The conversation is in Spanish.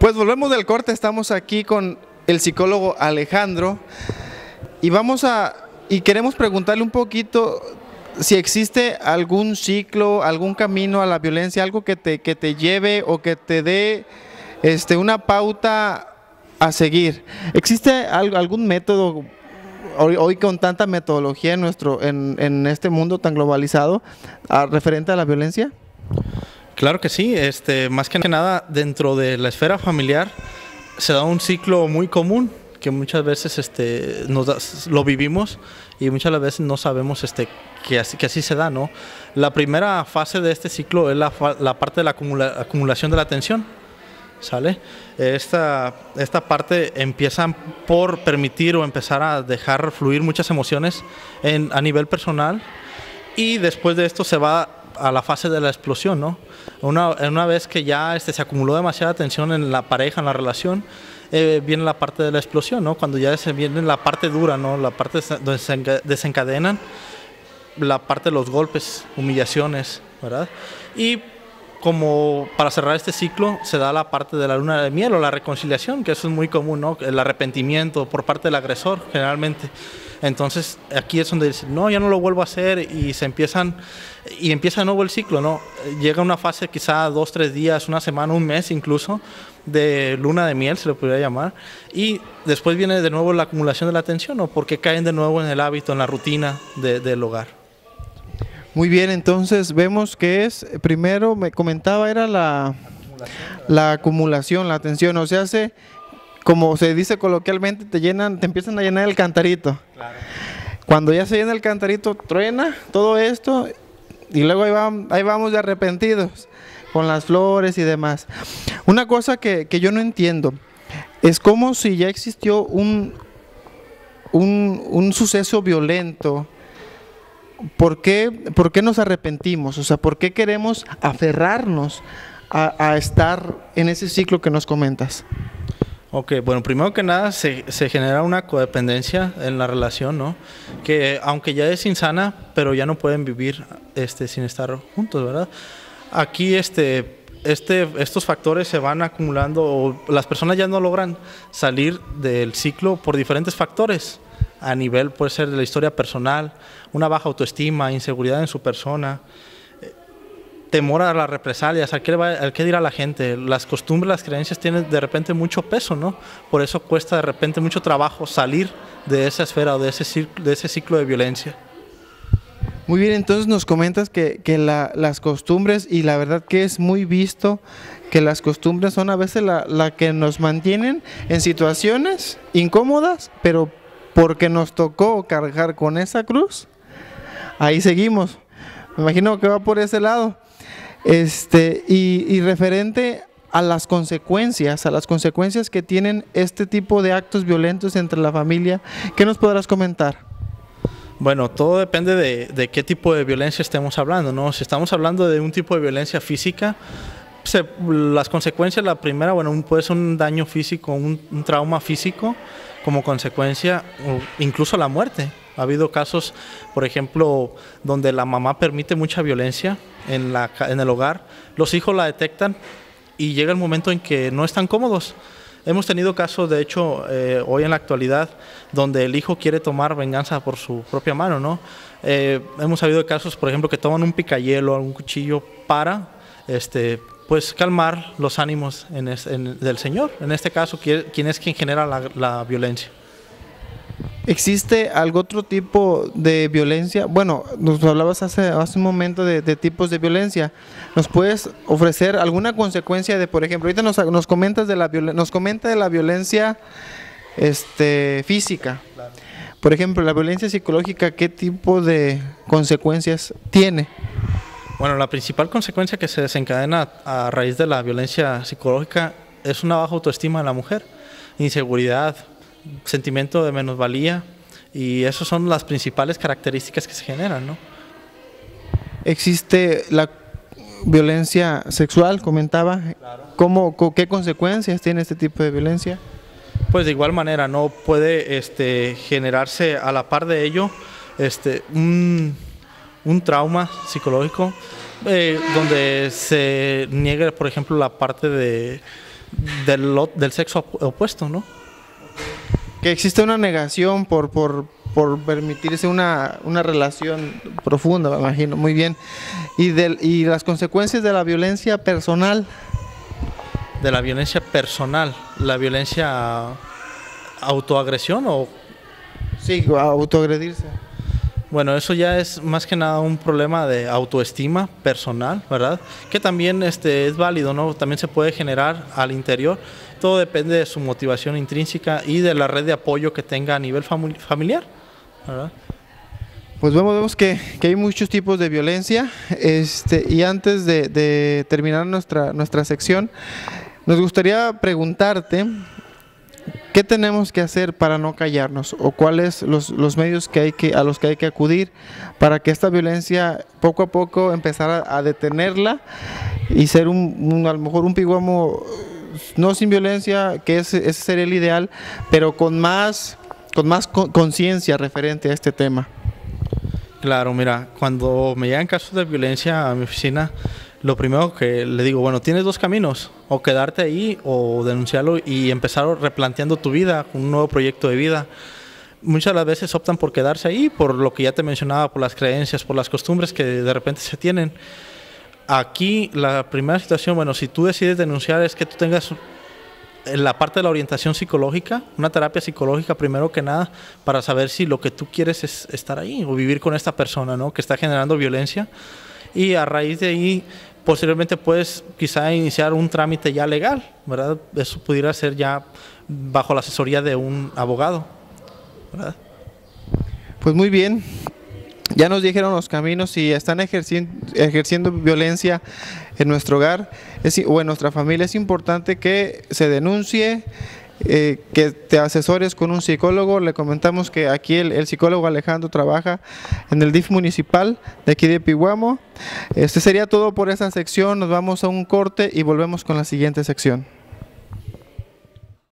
Pues volvemos del corte, estamos aquí con el psicólogo Alejandro y queremos preguntarle un poquito si existe algún ciclo, algún camino a la violencia, algo que te lleve o que te dé una pauta a seguir. ¿Existe algún método hoy con tanta metodología en este mundo tan globalizado referente a la violencia? Claro que sí, más que nada dentro de la esfera familiar se da un ciclo muy común que muchas veces lo vivimos y muchas veces no sabemos que así se da, ¿no? La primera fase de este ciclo es la parte de la acumulación de la atención, ¿sale? Esta parte empieza por permitir o empezar a dejar fluir muchas emociones a nivel personal, y después de esto se va a la fase de la explosión, ¿no? Una vez que ya se acumuló demasiada tensión en la pareja, en la relación, viene la parte de la explosión, ¿no? Cuando ya se viene la parte dura, ¿no? La parte donde se desencadenan la parte de los golpes, humillaciones, ¿verdad? Y como para cerrar este ciclo se da la parte de la luna de miel o la reconciliación, que eso es muy común, ¿no? El arrepentimiento por parte del agresor generalmente. Entonces aquí es donde dicen, no, ya no lo vuelvo a hacer, y empieza de nuevo el ciclo, ¿no? Llega una fase quizá 2, 3 días, una semana, un mes incluso, de luna de miel se le podría llamar, y después viene de nuevo la acumulación de la atención, ¿no? Porque caen de nuevo en el hábito, en la rutina del hogar. Muy bien, entonces vemos que primero me comentaba, era la acumulación, la atención, o sea, como se dice coloquialmente, te empiezan a llenar el cantarito. Claro. Cuando ya se llena el cantarito, truena todo esto y luego ahí vamos de arrepentidos con las flores y demás. Una cosa que yo no entiendo es como si ya existió un suceso violento. ¿Por qué nos arrepentimos? O sea, ¿por qué queremos aferrarnos a estar en ese ciclo que nos comentas? Ok, bueno, primero que nada se genera una codependencia en la relación, ¿no? Que aunque ya es insana, pero ya no pueden vivir sin estar juntos, ¿verdad? Aquí estos factores se van acumulando, o las personas ya no logran salir del ciclo por diferentes factores. A nivel puede ser de la historia personal, una baja autoestima, inseguridad en su persona, temor a las represalias, al qué dirá la gente. Las costumbres, las creencias tienen de repente mucho peso, ¿no? Por eso cuesta de repente mucho trabajo salir de esa esfera o de ese ciclo de violencia. Muy bien, entonces nos comentas que las costumbres, y la verdad que es muy visto que las costumbres son a veces la que nos mantienen en situaciones incómodas, pero porque nos tocó cargar con esa cruz, ahí seguimos. Me imagino que va por ese lado. Y referente a las consecuencias que tienen este tipo de actos violentos entre la familia, ¿qué nos podrás comentar? Bueno, todo depende de qué tipo de violencia estemos hablando, ¿no? Si estamos hablando de un tipo de violencia física, las consecuencias, la primera, bueno, puede ser un daño físico, un trauma físico como consecuencia, o incluso la muerte. Ha habido casos, por ejemplo, donde la mamá permite mucha violencia en el hogar, los hijos la detectan y llega el momento en que no están cómodos. Hemos tenido casos, de hecho, hoy en la actualidad, donde el hijo quiere tomar venganza por su propia mano, ¿no? Hemos sabido casos, por ejemplo, que toman un picayelo, un cuchillo para pues calmar los ánimos del Señor, en este caso, quien genera la violencia. ¿Existe algún otro tipo de violencia? Bueno, nos hablabas hace un momento de tipos de violencia. ¿Nos puedes ofrecer alguna consecuencia de, por ejemplo, ahorita nos comenta de la violencia física? Claro. Por ejemplo, la violencia psicológica, ¿qué tipo de consecuencias tiene? Bueno, la principal consecuencia que se desencadena a raíz de la violencia psicológica es una baja autoestima de la mujer, inseguridad, sentimiento de menosvalía, y esas son las principales características que se generan, ¿no? Existe la violencia sexual, comentaba. Claro. ¿Qué consecuencias tiene este tipo de violencia? Pues de igual manera, no puede generarse a la par de ello un trauma psicológico donde se niegue, por ejemplo, la parte del sexo opuesto, ¿no? Que existe una negación por permitirse una relación profunda, me imagino, muy bien. Y las consecuencias de la violencia personal. De la violencia personal, la violencia autoagresión o... Sí, autoagredirse. Bueno, eso ya es más que nada un problema de autoestima personal, ¿verdad? Que también es válido, ¿no? También se puede generar al interior. Todo depende de su motivación intrínseca y de la red de apoyo que tenga a nivel familiar, ¿verdad? Pues vemos que hay muchos tipos de violencia, y antes de terminar nuestra sección, nos gustaría preguntarte qué tenemos que hacer para no callarnos o cuáles los medios a los que hay que acudir para que esta violencia poco a poco empezar a detenerla y ser a lo mejor un Piguamo no sin violencia, que ese sería el ideal, pero con más conciencia referente a este tema. Claro, mira, cuando me llegan casos de violencia a mi oficina, lo primero que le digo, bueno, tienes dos caminos, o quedarte ahí o denunciarlo y empezar replanteando tu vida, un nuevo proyecto de vida. Muchas de las veces optan por quedarse ahí, por lo que ya te mencionaba, por las creencias, por las costumbres que de repente se tienen. Aquí la primera situación, bueno, si tú decides denunciar es que tú tengas en la parte de la orientación psicológica, una terapia psicológica primero que nada, para saber si lo que tú quieres es estar ahí o vivir con esta persona, ¿no?, que está generando violencia. Y a raíz de ahí, posiblemente puedes quizá iniciar un trámite ya legal, ¿verdad? Eso pudiera ser ya bajo la asesoría de un abogado, ¿verdad? Pues muy bien. Ya nos dijeron los caminos. Si están ejerciendo violencia en nuestro hogar o en nuestra familia, es importante que se denuncie, que te asesores con un psicólogo. Le comentamos que aquí el psicólogo Alejandro trabaja en el DIF municipal de aquí de Piguamo. Sería todo por esta sección. Nos vamos a un corte y volvemos con la siguiente sección.